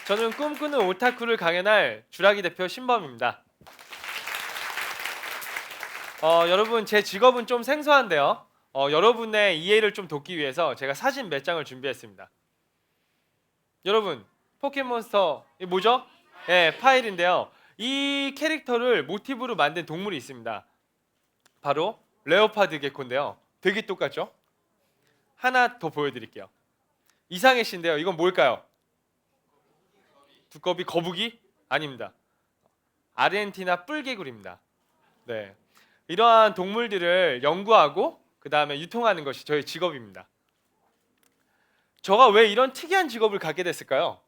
저는 꿈꾸는 오타쿠를 강연할 주라기 대표 신범입니다. 여러분 제 직업은 좀 생소한데요. 여러분의 이해를 좀 돕기 위해서 제가 사진 몇 장을 준비했습니다. 여러분 포켓몬스터 이 뭐죠? 네, 파일인데요. 이 캐릭터를 모티브로 만든 동물이 있습니다. 바로 레오파드 게코인데요. 되게 똑같죠? 하나 더 보여드릴게요. 이상해 씨인데요. 이건 뭘까요? 두꺼비 거북이? 아닙니다. 아르헨티나 뿔개구리입니다. 네, 이러한 동물들을 연구하고 그 다음에 유통하는 것이 저의 직업입니다. 저가 왜 이런 특이한 직업을 갖게 됐을까요?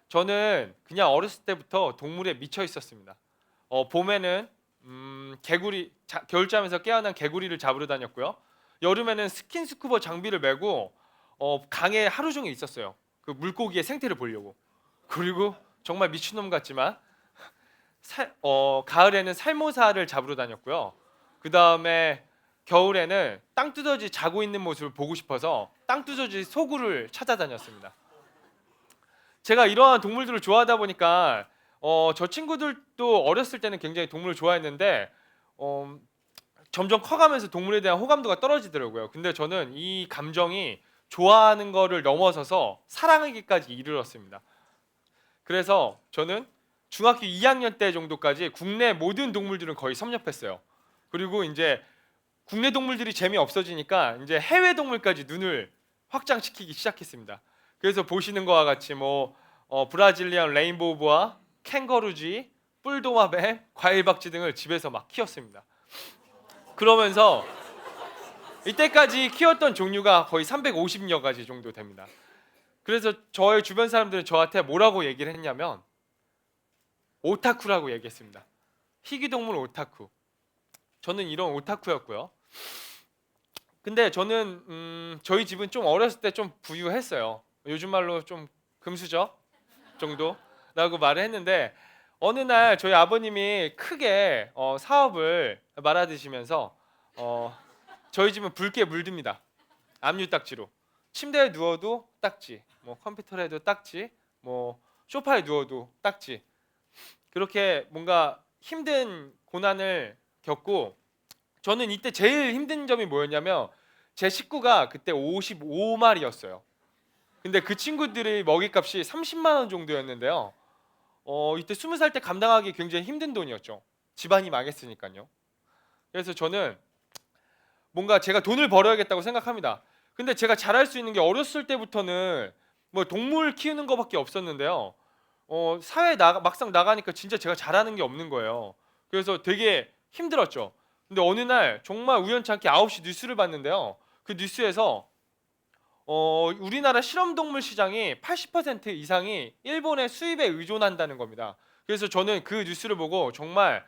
저는 그냥 어렸을 때부터 동물에 미쳐 있었습니다. 봄에는 겨울잠에서 깨어난 개구리를 잡으러 다녔고요. 여름에는 스킨스쿠버 장비를 메고 강에 하루 종일 있었어요. 그 물고기의 생태를 보려고. 그리고 정말 미친놈 같지만 가을에는 살모사를 잡으러 다녔고요. 그 다음에 겨울에는 땅두더지 자고 있는 모습을 보고 싶어서 땅두더지 소굴을 찾아다녔습니다. 제가 이러한 동물들을 좋아하다 보니까 저 친구들도 어렸을 때는 굉장히 동물을 좋아했는데 점점 커가면서 동물에 대한 호감도가 떨어지더라고요. 근데 저는 이 감정이 좋아하는 거를 넘어서서 사랑하기까지 이르렀습니다. 그래서 저는 중학교 2학년 때 정도까지 국내 모든 동물들은 거의 섭렵했어요. 그리고 이제 국내 동물들이 재미없어지니까 이제 해외 동물까지 눈을 확장시키기 시작했습니다. 그래서 보시는 거와 같이 브라질리안 레인보우보아, 캥거루쥐, 뿔도마뱀, 과일박쥐 등을 집에서 막 키웠습니다. 그러면서 이때까지 키웠던 종류가 거의 350여 가지 정도 됩니다. 그래서 저의 주변 사람들은 저한테 뭐라고 얘기를 했냐면 오타쿠라고 얘기했습니다. 희귀동물 오타쿠. 저는 이런 오타쿠였고요. 근데 저는 저희 집은 좀 어렸을 때 좀 부유했어요. 요즘 말로 좀 금수저 정도라고 말을 했는데 어느 날 저희 아버님이 크게 사업을 말아드시면서 저희 집은 붉게 물듭니다. 압류 딱지로. 침대에 누워도 딱지, 컴퓨터에 해도 딱지, 소파에 누워도 딱지. 그렇게 뭔가 힘든 고난을 겪고 저는 이때 제일 힘든 점이 뭐였냐면 제 식구가 그때 55마리였어요. 근데 그 친구들의 먹이값이 30만 원 정도였는데요. 이때 20살 때 감당하기 굉장히 힘든 돈이었죠. 집안이 망했으니까요. 그래서 저는 뭔가 제가 돈을 벌어야겠다고 생각합니다. 근데 제가 잘할 수 있는 게 어렸을 때부터는 동물 키우는 거밖에 없었는데요. 막상 나가니까 진짜 제가 잘하는 게 없는 거예요. 그래서 되게 힘들었죠. 근데 어느 날 정말 우연찮게 9시 뉴스를 봤는데요. 그 뉴스에서 우리나라 실험동물 시장이 80% 이상이 일본의 수입에 의존한다는 겁니다. 그래서 저는 그 뉴스를 보고 정말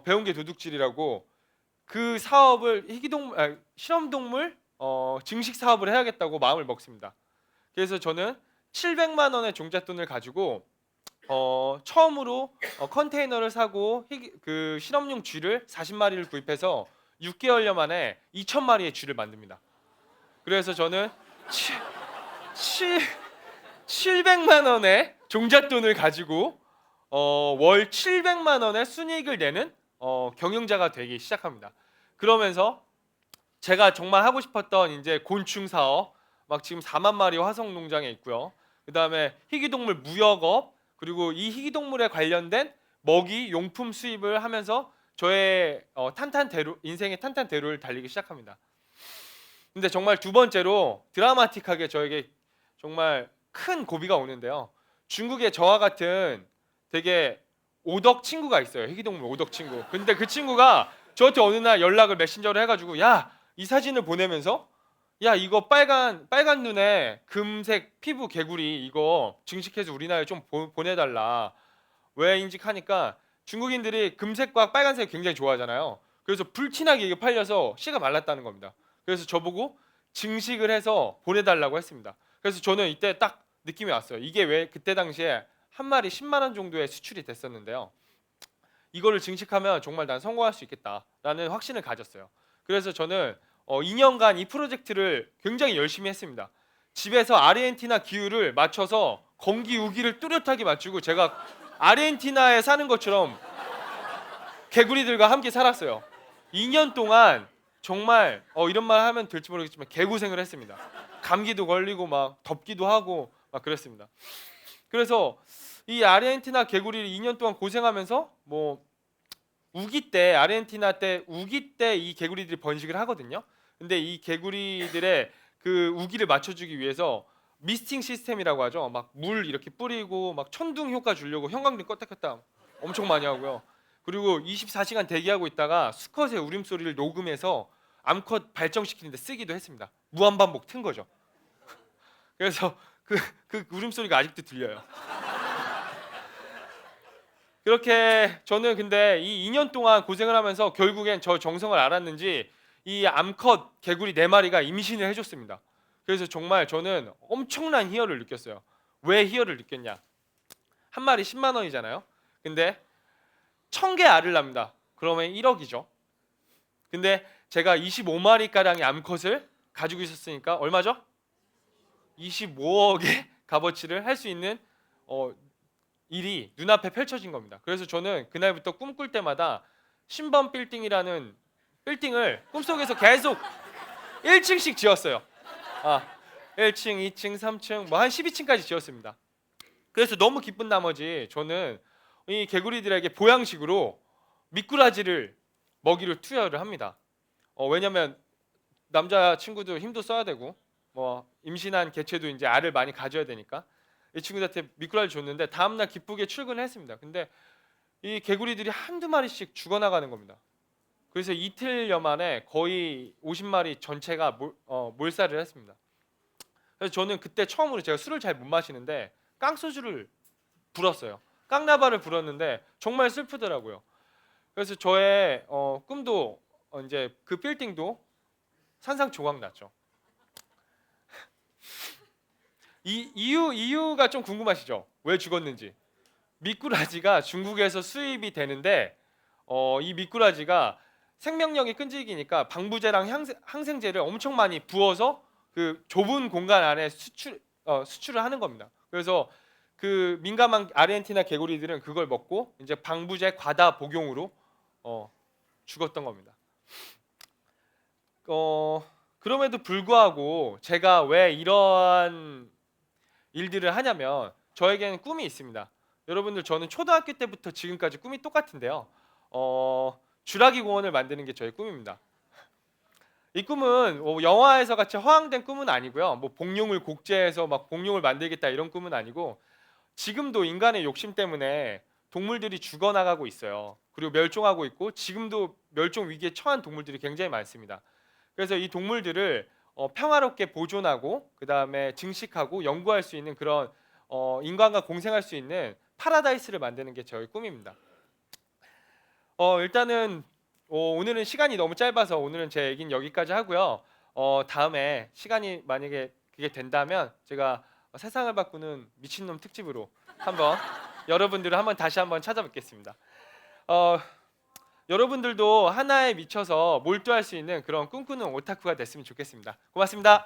배운 게 도둑질이라고 그 사업을 실험동물 증식 사업을 해야겠다고 마음을 먹습니다. 그래서 저는 700만 원의 종잣돈을 가지고 처음으로 컨테이너를 사고 그 실험용 쥐를 40마리를 구입해서 6개월여 만에 2,000마리의 쥐를 만듭니다. 그래서 저는 700만 원의 종잣돈을 가지고 월 700만 원의 순이익을 내는 경영자가 되기 시작합니다. 그러면서 제가 정말 하고 싶었던 이제 곤충 사업, 막 지금 4만 마리 화성 농장에 있고요. 그다음에 희귀동물 무역업, 그리고 이 희귀동물에 관련된 먹이 용품 수입을 하면서 저의 인생의 탄탄대로를 달리기 시작합니다. 근데 정말 두 번째로 드라마틱하게 저에게 정말 큰 고비가 오는데요. 중국에 저와 같은 되게 오덕 친구가 있어요. 희귀동물 오덕 친구. 근데 그 친구가 저한테 어느 날 연락을 메신저로 해가지고 야, 이 사진을 보내면서 야, 이거 빨간 눈에 금색 피부 개구리 이거 증식해서 우리나라에 좀 보내달라. 왜 인직하니까 중국인들이 금색과 빨간색 굉장히 좋아하잖아요. 그래서 불티나게 이게 팔려서 씨가 말랐다는 겁니다. 그래서 저보고 증식을 해서 보내달라고 했습니다. 그래서 저는 이때 딱 느낌이 왔어요. 이게 왜 그때 당시에 한 마리 10만 원 정도의 수출이 됐었는데요. 이거를 증식하면 정말 난 성공할 수 있겠다라는 확신을 가졌어요. 그래서 저는 2년간 이 프로젝트를 굉장히 열심히 했습니다. 집에서 아르헨티나 기후를 맞춰서 건기 우기를 뚜렷하게 맞추고 제가 아르헨티나에 사는 것처럼 개구리들과 함께 살았어요. 2년 동안 정말 이런 말 하면 될지 모르겠지만 개고생을 했습니다. 감기도 걸리고 막 덥기도 하고 막 그랬습니다. 그래서 이 아르헨티나 개구리를 2년 동안 고생하면서 뭐 우기 때 아르헨티나 때 우기 때 이 개구리들이 번식을 하거든요. 근데 이 개구리들의 그 우기를 맞춰주기 위해서 미스팅 시스템이라고 하죠. 막 물 이렇게 뿌리고 막 천둥 효과 주려고 형광등 껐다 켰다 엄청 많이 하고요. 그리고 24시간 대기하고 있다가 수컷의 울음소리를 녹음해서 암컷 발정시키는데 쓰기도 했습니다. 무한반복 튼 거죠. 그래서 그 울음소리가 아직도 들려요. 그렇게 저는 근데 이 2년 동안 고생을 하면서 결국엔 저 정성을 알았는지 이 암컷 개구리 4마리가 임신을 해줬습니다. 그래서 정말 저는 엄청난 희열을 느꼈어요. 왜 희열을 느꼈냐? 한 마리 10만 원이잖아요. 근데 1000개 알을 낳습니다. 그러면 1억이죠. 근데 제가 25마리가량의 암컷을 가지고 있었으니까 얼마죠? 25억의 값어치를 할 수 있는 일이 눈앞에 펼쳐진 겁니다. 그래서 저는 그날부터 꿈꿀 때마다 신범 빌딩이라는 빌딩을 꿈속에서 계속 1층씩 지었어요. 1층, 2층, 3층 뭐 한 12층까지 지었습니다. 그래서 너무 기쁜 나머지 저는 이 개구리들에게 보양식으로 미꾸라지를 먹이를 투여를 합니다. 왜냐면 남자 친구도 힘도 써야 되고 뭐 임신한 개체도 이제 알을 많이 가져야 되니까 이 친구들한테 미꾸라지 줬는데 다음날 기쁘게 출근을 했습니다. 근데 이 개구리들이 한두 마리씩 죽어나가는 겁니다. 그래서 이틀여 만에 거의 50마리 전체가 몰살을 했습니다. 그래서 저는 그때 처음으로 제가 술을 잘 못 마시는데 깡소주를 불었어요. 깡나발을 불었는데 정말 슬프더라고요. 그래서 저의 꿈도 이제 그 빌딩도 산상조각 났죠. 이유가 좀 궁금하시죠? 왜 죽었는지. 미꾸라지가 중국에서 수입이 되는데 이 미꾸라지가 생명력이 끈질기니까 방부제랑 항생제를 엄청 많이 부어서 그 좁은 공간 안에 수출을 하는 겁니다. 그래서 그 민감한 아르헨티나 개구리들은 그걸 먹고 이제 방부제 과다 복용으로 죽었던 겁니다. 그럼에도 불구하고 제가 왜 이러한 일들을 하냐면 저에게는 꿈이 있습니다. 여러분들 저는 초등학교 때부터 지금까지 꿈이 똑같은데요. 주라기 공원을 만드는 게 저의 꿈입니다. 이 꿈은 영화에서 같이 허황된 꿈은 아니고요. 뭐 복룡을 곡제해서 막 복룡을 만들겠다 이런 꿈은 아니고 지금도 인간의 욕심 때문에 동물들이 죽어나가고 있어요. 그리고 멸종하고 있고 지금도 멸종 위기에 처한 동물들이 굉장히 많습니다. 그래서 이 동물들을 평화롭게 보존하고 그 다음에 증식하고 연구할 수 있는 그런 인간과 공생할 수 있는 파라다이스를 만드는 게 저의 꿈입니다. 일단은 오늘은 시간이 너무 짧아서 오늘은 제 얘기는 여기까지 하고요. 다음에 시간이 만약에 그게 된다면 제가 세상을 바꾸는 미친놈 특집으로 한번 여러분들을 한번 다시 한번 찾아뵙겠습니다. 여러분들도 하나에 미쳐서 몰두할 수 있는 그런 꿈꾸는 오타쿠가 됐으면 좋겠습니다. 고맙습니다.